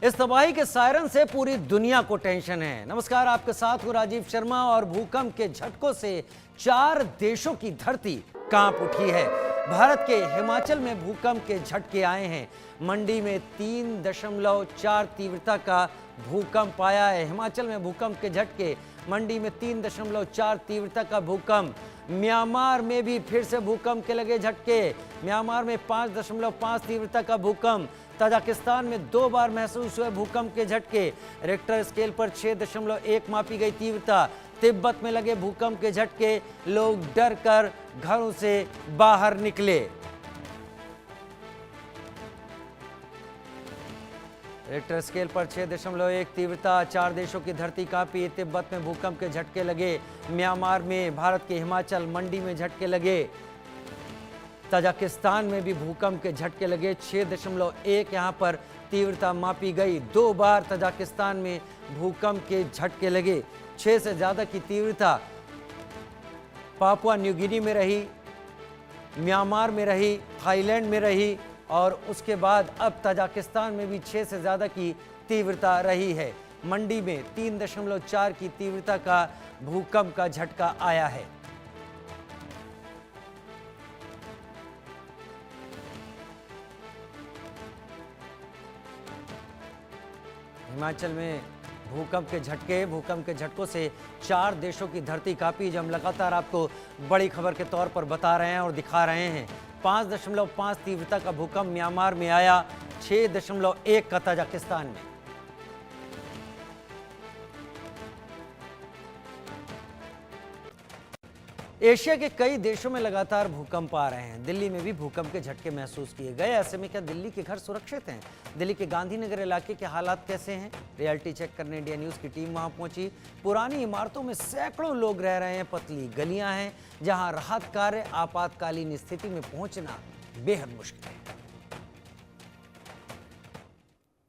इस तबाही के सायरन से पूरी दुनिया को टेंशन है। नमस्कार, आपके साथ हूं राजीव शर्मा। और भूकंप के झटकों से 4 देशों की धरती कांप उठी है। भारत के हिमाचल में भूकंप के झटके आए हैं। मंडी में 3.4 तीव्रता का भूकंप आया है। हिमाचल में भूकंप के झटके, मंडी में 3.4 तीव्रता का भूकंप। म्यांमार में भी फिर से भूकंप के लगे झटके। म्यांमार में 5.5 तीव्रता का भूकंप। ताजिकिस्तान में 2 बार महसूस हुए भूकंप के झटके। रिक्टर स्केल पर 6.1 मापी गई तीव्रता। तिब्बत में लगे भूकंप के झटके, लोग डर कर घरों से बाहर निकले। रिक्टर स्केल पर 6.1 तीव्रता, 4 देशों की धरती कांपी। तिब्बत में भूकंप के झटके लगे। म्यांमार में, भारत के हिमाचल मंडी में झटके लगे। ताजिकिस्तान में भी भूकंप के झटके लगे। 6.1 यहाँ पर तीव्रता मापी गई। 2 बार ताजिकिस्तान में भूकंप के झटके लगे। 6 से ज़्यादा की तीव्रता पापुआ न्यू गिनी में रही, म्यांमार में रही, थाईलैंड में रही और उसके बाद अब ताजिकिस्तान में भी 6 से ज़्यादा की तीव्रता रही है। मंडी में 3.4 की तीव्रता का भूकंप का झटका आया है। हिमाचल में भूकंप के झटकों से 4 देशों की धरती कांपी। जो हम लगातार आपको बड़ी खबर के तौर पर बता रहे हैं और दिखा रहे हैं। 5.5 तीव्रता का भूकंप म्यांमार में आया, 6.1 का ताजिकिस्तान में। एशिया के कई देशों में लगातार भूकंप आ रहे हैं। दिल्ली में भी भूकंप के झटके महसूस किए गए। ऐसे में क्या दिल्ली के घर सुरक्षित हैं? दिल्ली के गांधीनगर इलाके के हालात कैसे हैं? रियलिटी चेक करने इंडिया न्यूज़ की टीम वहां पहुंची। पुरानी इमारतों में सैकड़ों लोग रह रहे हैं। पतली गलियां हैं जहां राहत कार्य, आपातकालीन स्थिति में पहुंचना बेहद मुश्किल है।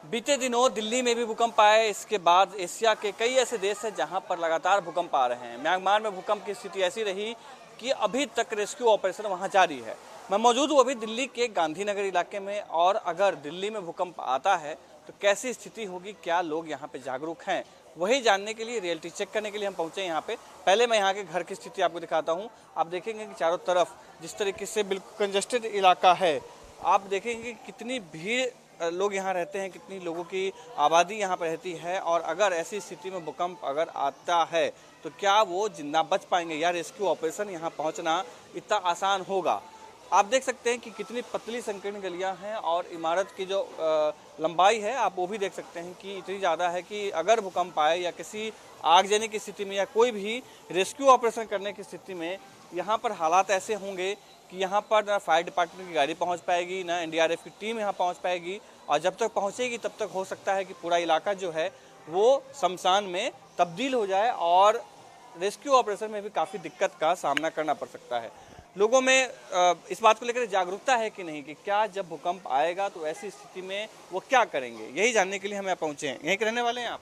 बीते दिनों दिल्ली में भी भूकंप आए। इसके बाद एशिया के कई ऐसे देश हैं जहां पर लगातार भूकंप आ रहे हैं। म्यांमार में भूकंप की स्थिति ऐसी रही कि अभी तक रेस्क्यू ऑपरेशन वहां जारी है। मैं मौजूद हूं अभी दिल्ली के गांधीनगर इलाके में। और अगर दिल्ली में भूकंप आता है तो कैसी स्थिति होगी, क्या लोग यहाँ पे जागरूक हैं, वही जानने के लिए, रियलिटी चेक करने के लिए हम पहुंचे यहाँ पे। पहले मैं यहाँ के घर की स्थिति आपको दिखाता हूँ। आप देखेंगे कि चारों तरफ जिस तरीके से बिल्कुल कंजेस्टेड इलाका है, आप देखेंगे कितनी भीड़ लोग यहाँ रहते हैं, कितनी लोगों की आबादी यहाँ पर रहती है। और अगर ऐसी स्थिति में भूकंप अगर आता है तो क्या वो जिंदा बच पाएंगे या रेस्क्यू ऑपरेशन यहाँ पहुँचना इतना आसान होगा? आप देख सकते हैं कि कितनी पतली संकीर्ण गलियाँ हैं और इमारत की जो लंबाई है आप वो भी देख सकते हैं कि इतनी ज़्यादा है कि अगर भूकंप आए या किसी आगजनी की स्थिति में या कोई भी रेस्क्यू ऑपरेशन करने की स्थिति में यहाँ पर हालात ऐसे होंगे कि यहाँ पर ना फायर डिपार्टमेंट की गाड़ी पहुँच पाएगी, ना एनडीआरएफ की टीम यहाँ पहुँच पाएगी। और जब तक पहुँचेगी तब तक हो सकता है कि पूरा इलाका जो है वो शमशान में तब्दील हो जाए और रेस्क्यू ऑपरेशन में भी काफ़ी दिक्कत का सामना करना पड़ सकता है। लोगों में इस बात को लेकर जागरूकता है कि नहीं, कि क्या जब भूकंप आएगा तो ऐसी स्थिति में वो क्या करेंगे, यही जानने के लिए हम यहाँ पहुँचे हैं। यहीं के रहने वाले हैं आप?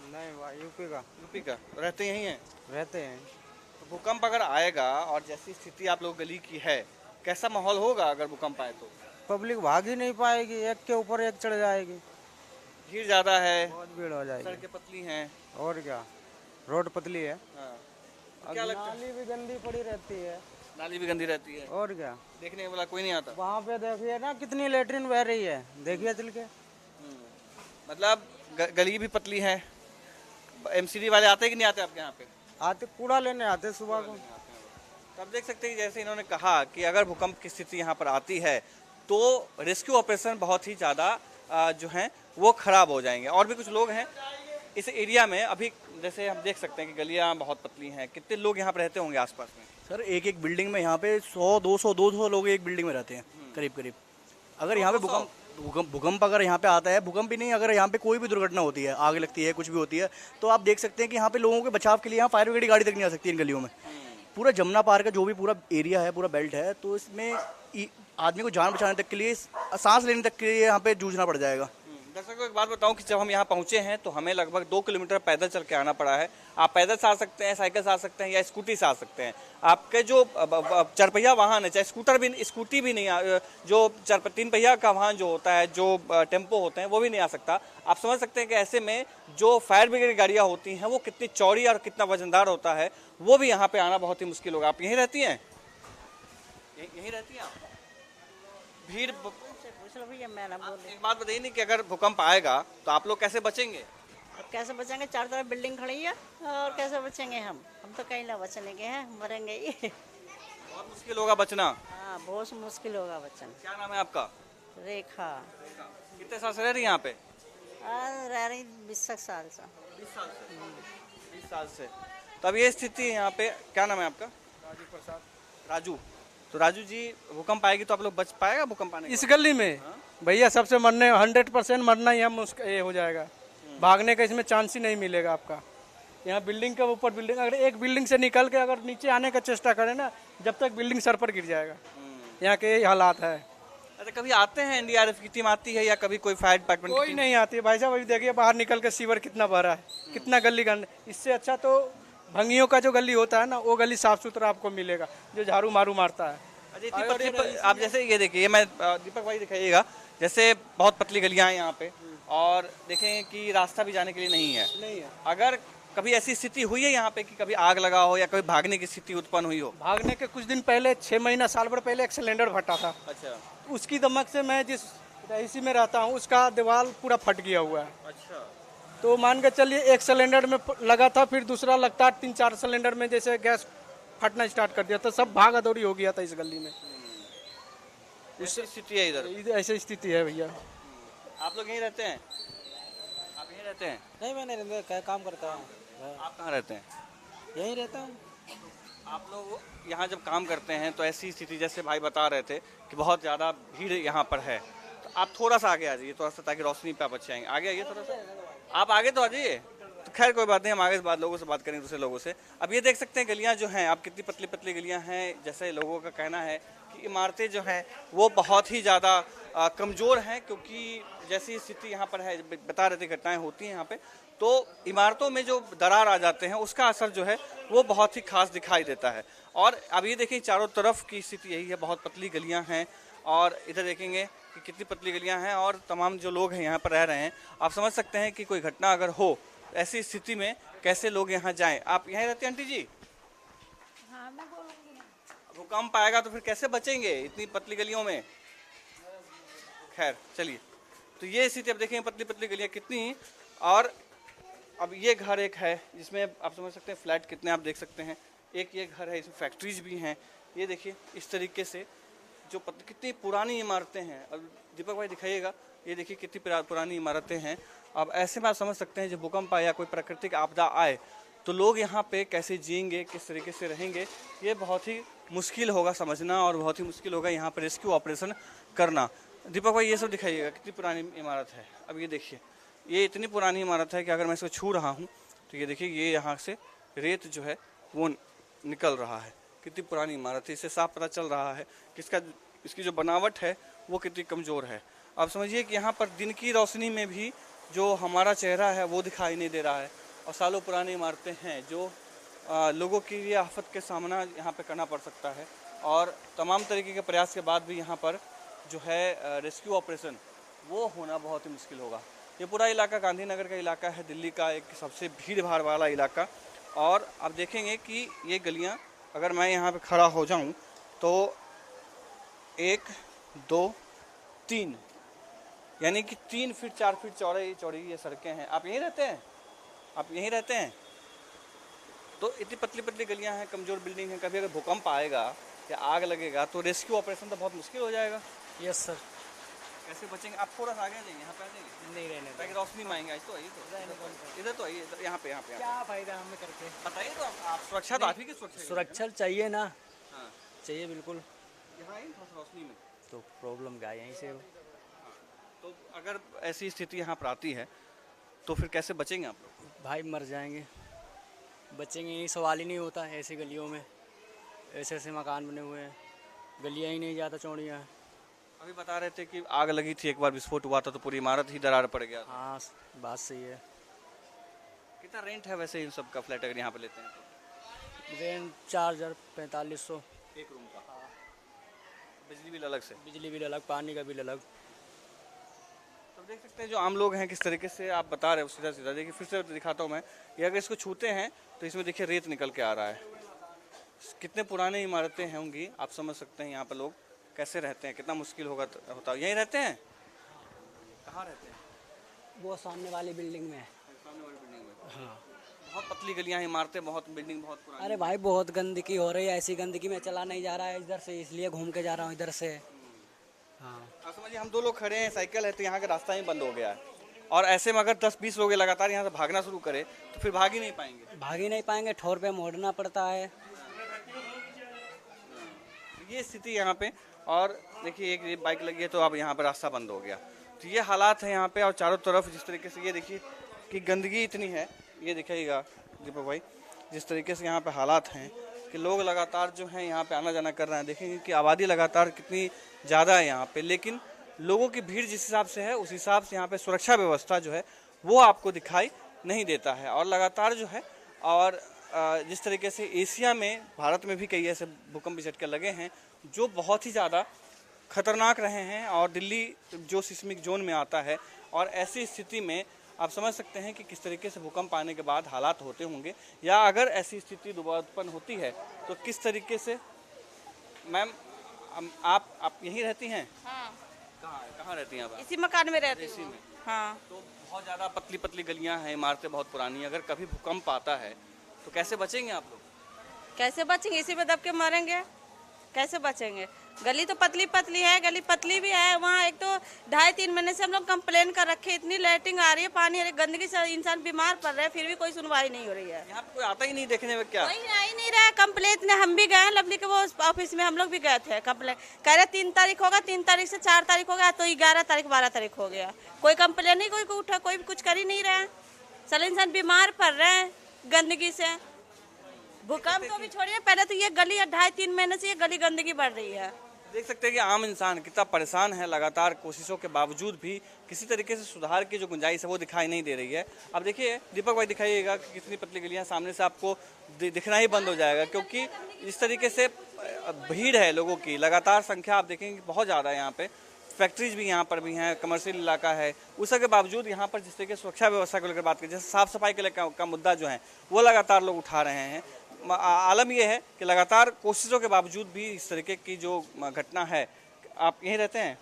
नहीं, यूपी का। रहते यहीं हैं? रहते हैं। तो भूकंप अगर आएगा और जैसी स्थिति आप लोग गली की है, कैसा माहौल होगा अगर भूकंप आए तो? पब्लिक भाग ही नहीं पाएगी, एक के ऊपर एक चढ़ जाएगी। भीड़ ज्यादा है, बहुत भीड़ हो जाएगी। सड़कें पतली हैं। और क्या, रोड पतली है। हाँ। तो क्या लगता है? नाली भी गंदी पड़ी रहती है। नाली भी गंदी रहती है। और क्या, देखने वाला कोई नहीं आता। वहाँ पे देखिए ना कितनी लेटरिन बह रही है, देखिए चल के। मतलब गली भी पतली है। एमसीडी वाले आते कि नहीं आते आपके यहाँ पे? आते, कूड़ा लेने आते सुबह को। तो आप देख सकते हैं जैसे इन्होंने कहा कि अगर भूकंप की स्थिति यहाँ पर आती है तो रेस्क्यू ऑपरेशन बहुत ही ज़्यादा जो हैं वो खराब हो जाएंगे। और भी कुछ लोग हैं इस एरिया में। अभी जैसे हम देख सकते हैं कि गलियाँ बहुत पतली हैं। कितने लोग यहाँ पर रहते होंगे आसपास में? सर एक बिल्डिंग में यहाँ पे 100-200 लोग एक बिल्डिंग में रहते हैं करीब। अगर यहाँ पे भूकंप अगर यहाँ पे आता है, भूकंप भी नहीं, अगर यहाँ पे कोई भी दुर्घटना होती है, आग लगती है, कुछ भी होती है, तो आप देख सकते हैं कि यहाँ पे लोगों के बचाव के लिए यहाँ फायर ब्रिगेड गाड़ी तक नहीं आ सकती इन गलियों में। पूरा जमुना पार का जो भी पूरा एरिया है, पूरा बेल्ट है, तो इसमें आदमी को जान बचाने तक के लिए, सांस लेने तक के लिए यहाँ पे जूझना पड़ जाएगा। दर्शकों को एक बात बताऊं कि जब हम यहाँ पहुंचे हैं तो हमें लगभग 2 किलोमीटर पैदल चल के आना पड़ा है। आप पैदल से आ सकते हैं, साइकिल से आ सकते हैं या स्कूटी से आ सकते हैं। आपके जो चरपहिया वाहन है, चाहे स्कूटी भी नहीं, जो 3 पहिया का वाहन जो होता है, जो टेम्पो होते हैं, वो भी नहीं आ सकता। आप समझ सकते हैं कि ऐसे में जो फायर ब्रिगेड गाड़ियाँ होती हैं वो कितनी चौड़ी और कितना वजनदार होता है, वो भी यहाँ पे आना बहुत ही मुश्किल होगा। आप यहीं रहती हैं? यहीं रहती हैं आप? भीड़ पूछ लो भैया, मैं ना बोल रही। एक बात बताइए नहीं कि अगर भूकंप आएगा तो आप लोग कैसे बचेंगे? अब कैसे बचेंगे? चारों तरफ बिल्डिंग खड़ी है और कैसे बचेंगे हम तो कहीं ना बचने के हैं, मरेंगे ही। बहुत मुश्किल होगा बचना। हाँ, बहुत मुश्किल होगा बचना। क्या नाम है आपका? रेखा। कितने साल से रह रही हैं यहाँ पे? रह रही 20 साल से। 20 साल से। 20 साल से। तो अब ये स्थिति है यहाँ पे। क्या नाम है आपका? राजू प्रसाद। राजू। तो राजू जी, भूकंप आएगी तो आप लोग बच पाएगा भूकंप आने के इस बाद? गली में भैया सबसे मरने 100% मरना ही हम ये हो जाएगा। भागने का इसमें चांस ही नहीं मिलेगा आपका। यहाँ बिल्डिंग के ऊपर बिल्डिंग, अगर एक बिल्डिंग से निकल के अगर नीचे आने का चेष्टा करें ना, जब तक बिल्डिंग सर पर गिर जाएगा। यहाँ के यही हालात है। अच्छा, कभी आते हैं एनडीआरएफ की टीम आती है या कभी कोई फायर डिपार्टमेंट की कोई टीम? नहीं आती है भाई साहब। अभी देखिए बाहर निकल के सीवर कितना भरा है, कितना गली गंद। इससे अच्छा तो भंगियों का जो गली होता है ना, वो गली साफ सुथरा आपको मिलेगा, जो झाड़ू मारू मारता है। अच्छा, इतनी पतली आप जैसे ये देखिए, ये मैं दीपक भाई दिखाइएगा, जैसे बहुत पतली गलियां हैं यहाँ पे और देखें कि रास्ता भी जाने के लिए नहीं है। नहीं है। अगर कभी ऐसी स्थिति हुई है यहाँ पे कि कभी आग लगा हो या कभी भागने की स्थिति उत्पन्न हुई हो? भागने के कुछ दिन पहले, 6 महीना साल भर पहले एक सिलेंडर फटा था। अच्छा उसकी दमक से मैं जिस रईसी में रहता हूँ उसका दीवार पूरा फट गया हुआ है। अच्छा। तो मान के चलिए एक सिलेंडर में लगा था, फिर दूसरा लगता 3-4 सिलेंडर में जैसे गैस फटना स्टार्ट कर दिया, तो सब भागा दौड़ी हो गया था इस गली में। ऐसी स्थिति है इधर। ऐसी स्थिति है भैया। आप लोग यहीं रहते हैं? आप यहीं रहते हैं? नहीं, मैं नहीं क्या काम करता हूँ, आप कहाँ रहते हैं? यहीं रहता हूँ। आप लोग यहाँ जब काम करते हैं तो ऐसी स्थिति जैसे भाई बता रहे थे कि बहुत ज़्यादा भीड़ यहाँ पर है, तो आप थोड़ा सा आगे आ जाइए, थोड़ा सा, ताकि रोशनी पे आप अच्छे आएंगे। आगे आइए थोड़ा सा, आप आगे तो आ जाइए। तो खैर कोई बात नहीं, हम आगे से लोगों से बात करेंगे, दूसरे लोगों से। अब ये देख सकते हैं गलियाँ जो हैं, आप कितनी पतली पतली गलियाँ हैं। जैसे लोगों का कहना है कि इमारतें जो हैं वो बहुत ही ज़्यादा कमज़ोर हैं, क्योंकि जैसी स्थिति यहाँ पर है, बता रहे थे घटनाएँ होती हैं यहाँ पे, तो इमारतों में जो दरार आ जाते हैं उसका असर जो है वो बहुत ही खास दिखाई देता है। और अब ये देखिए चारों तरफ की स्थिति यही है, बहुत पतली गलियां हैं और इधर देखेंगे कि कितनी पतली गलियां हैं और तमाम जो लोग हैं यहाँ पर रह रहे हैं। आप समझ सकते हैं कि कोई घटना अगर हो ऐसी स्थिति में कैसे लोग यहाँ जाएं। आप यहाँ रहते हैं आंटी जी? हाँ, मैं बोलूँगी। भूकंप आएगा तो फिर कैसे बचेंगे इतनी पतली गलियों में? खैर चलिए, तो ये स्थिति अब देखेंगे, पतली पतली गलियाँ कितनी। और अब ये घर एक है जिसमें आप समझ सकते हैं फ्लैट कितने आप देख सकते हैं। एक ये घर है, इसमें फैक्ट्रीज भी हैं। ये देखिए इस तरीके से जो कितनी पुरानी इमारतें हैं। अब दीपक भाई दिखाइएगा, ये देखिए कितनी पुरानी इमारतें हैं। अब ऐसे में आप समझ सकते हैं जब भूकंप आए या कोई प्राकृतिक आपदा आए तो लोग यहाँ पे कैसे जिएंगे, किस तरीके से रहेंगे, ये बहुत ही मुश्किल होगा समझना और बहुत ही मुश्किल होगा यहाँ पर रेस्क्यू ऑपरेशन करना। दीपक भाई ये सब दिखाइएगा, कितनी पुरानी इमारत है। अब ये देखिए, ये इतनी पुरानी इमारत है कि अगर मैं इसको छू रहा हूँ तो ये देखिए, ये यहाँ से रेत जो है वो निकल रहा है। कितनी पुरानी इमारत है, इससे साफ पता चल रहा है कि इसकी जो बनावट है वो कितनी कमज़ोर है। आप समझिए कि यहाँ पर दिन की रोशनी में भी जो हमारा चेहरा है वो दिखाई नहीं दे रहा है। और सालों पुरानी इमारतें हैं जो लोगों के लिए आफत के सामना यहाँ पे करना पड़ सकता है। और तमाम तरीके के प्रयास के बाद भी यहाँ पर जो है रेस्क्यू ऑपरेशन वो होना बहुत ही मुश्किल होगा। ये पूरा इलाका गांधीनगर का इलाका है, दिल्ली का एक सबसे भीड़ भाड़ वाला इलाका। और आप देखेंगे कि ये गलियां, अगर मैं यहाँ पे खड़ा हो जाऊं तो 1, 2, 3 यानी कि 3 फीट 4 फीट चौड़ी ये सड़कें हैं। आप यहीं रहते हैं? आप यहीं रहते हैं? तो इतनी पतली पतली गलियां हैं, कमज़ोर बिल्डिंग है। कभी अगर भूकंप आएगा या आग लगेगा तो रेस्क्यू ऑपरेशन तो बहुत मुश्किल हो जाएगा। Yes sir. कैसे बचेंगे? आप थोड़ा सा आगे आ जाइए, यहाँ पे आ जाइए, नहीं रहने ताकि रोशनी में आएंगे। तो आइए, तो इधर तो आइए, यहाँ पे क्या फ़ायदा हमें करके? बताइए। तो आप सुरक्षा तो आप ही की सुरक्षा है। सुरक्षा चाहिए ना, हाँ, चाहिए बिल्कुल। यहाँ आइए थोड़ा सा रोशनी में। तो प्रॉब्लम क्या है यहीं से? तो अगर ऐसी स्थिति यहाँ पर आती है तो फिर कैसे बचेंगे आप लोग? भाई मर जाएंगे, बचेंगे यही सवाल ही नहीं होता। ऐसी गलियों में ऐसे ऐसे मकान बने हुए हैं, गलियाँ ही नहीं ज़्यादा चौड़ियाँ हैं। अभी बता रहे थे कि आग लगी थी, एक बार विस्फोट हुआ था तो पूरी इमारत ही दरार पड़ गया था। हाँ बात सही है। कितना रेंट है वैसे इन सब का फ्लैट अगर यहाँ पे लेते हैं तो? रेंट 4,000-4500। एक रूम का? बिजली बिल अलग से? बिजली बिल अलग, पानी का बिल अलग। तो देख सकते हैं जो आम लोग हैं किस तरीके से आप बता रहे हो, सीधा सीधा देखिए फिर से दिखाता हूँ मैं, ये अगर इसको छूते हैं तो इसमें देखिए रेत निकल के आ रहा है। कितने पुराने इमारतें होंगी, आप समझ सकते हैं यहाँ पर लोग कैसे रहते हैं, कितना मुश्किल होता यहीं रहते हैं? कहाँ रहते हैं? वो सामने वाली बिल्डिंग में। सामने वाली बिल्डिंग में? हाँ। बहुत पतली गलियां, इमारतें बहुत, बिल्डिंग बहुत पुरानी। अरे भाई बहुत गंदगी हो रही है, ऐसी गंदगी में चला नहीं जा रहा है इधर से, इसलिए घूम के जा रहा हूँ इधर से। हाँ आप समझिए हम दो लोग खड़े हैं, साइकिल है, तो यहाँ का रास्ता ही बंद हो गया है और ऐसे में अगर 10-20 लोग लगातार यहाँ से भागना शुरू करें तो फिर भाग ही नहीं पाएंगे। भाग ही नहीं पाएंगे, ठोर पे मोड़ना पड़ता है। ये स्थिति यहाँ पे, और देखिए एक ये बाइक लगी है तो अब यहाँ पे रास्ता बंद हो गया। तो ये हालात है यहाँ पे, और चारों तरफ जिस तरीके से ये देखिए कि गंदगी इतनी है, ये दिखाइएगा दीपक भाई, जिस तरीके से यहाँ पे हालात हैं कि लोग लगातार जो है यहाँ पे आना जाना कर रहे हैं। देखेंगे कि आबादी लगातार कितनी ज़्यादा है यहाँ पे, लेकिन लोगों की भीड़ जिस हिसाब से है उस हिसाब से यहाँ पे सुरक्षा व्यवस्था जो है वो आपको दिखाई नहीं देता है। और लगातार जो है, और जिस तरीके से एशिया में, भारत में भी कई ऐसे भूकंप झटके लगे हैं जो बहुत ही ज़्यादा खतरनाक रहे हैं, और दिल्ली जो सिस्मिक जोन में आता है, और ऐसी स्थिति में आप समझ सकते हैं कि किस तरीके से भूकंप आने के बाद हालात होते होंगे, या अगर ऐसी स्थिति दोबारा उत्पन्न होती है तो किस तरीके से। मैम आप यहीं रहती हैं? हाँ, कहाँ रहती हैं आप? इसी मकान में रहती इसी हूँ। में? हाँ, तो बहुत ज़्यादा पतली पतली गलियां हैं, इमारतें बहुत पुरानी हैं, अगर कभी भूकंप आता है तो कैसे बचेंगे आप लोग? कैसे बचेंगे, इसी में दब के मरेंगे, कैसे बचेंगे। गली तो पतली पतली है, गली पतली भी है। वहाँ एक तो 2.5-3 महीने से हम लोग कंप्लेन कर रखे, इतनी लैट्रिन आ रही है, पानी आ रही है, गंदगी से इंसान बीमार पड़ रहा है, फिर भी कोई सुनवाई नहीं हो रही है। यहाँ पे कोई आता ही नहीं देखने में क्या? कोई आ ही नहीं रहा है। कंप्लेन ने हम भी गए, लवली के वो ऑफिस में हम लोग भी गए थे, कंप्लेन कह रहे 3 तारीख होगा, 3 तारीख से 4 तारीख हो गया, तो 11 तारीख 12 तारीख हो गया, कोई कंप्लेन नहीं, कोई उठा, कोई कुछ कर ही नहीं रहा है। सारे इंसान बीमार पड़ रहे हैं गंदगी से। भूकंप तो भी छोड़िए, पहले तो ये गली 2.5-3 महीने से ये गली गंदगी बढ़ रही है। देख सकते हैं कि आम इंसान कितना परेशान है, लगातार कोशिशों के बावजूद भी किसी तरीके से सुधार की जो गुंजाइश है वो दिखाई नहीं दे रही है। अब देखिए दीपक भाई, दिखाइएगा कि कितनी पतली गलियां, सामने से आपको दिखना ही बंद हो जाएगा, क्योंकि इस तरीके से भीड़ है लोगों की, लगातार संख्या आप देखेंगे बहुत ज़्यादा है यहाँ पे। फैक्ट्रीज भी यहाँ पर भी हैं, कमर्शियल इलाका है, उसके बावजूद यहाँ पर जिस तरीके से सुरक्षा व्यवस्था को लेकर बात करें, जैसे साफ सफाई के लिए का मुद्दा जो है वो लगातार लोग उठा रहे हैं। आलम यह है कि लगातार कोशिशों के बावजूद भी इस तरीके की जो घटना है। आप यहीं रहते हैं?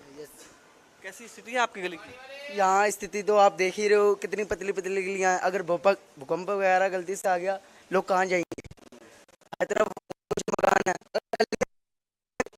कैसी स्थिति है आपकी गली की? यहाँ स्थिति तो आप देख ही रहे हो, कितनी पतली पतली गलियां हैं। अगर भूकंप वगैरह गलती से आ गया, लोग कहाँ जाएंगे? हर तरफ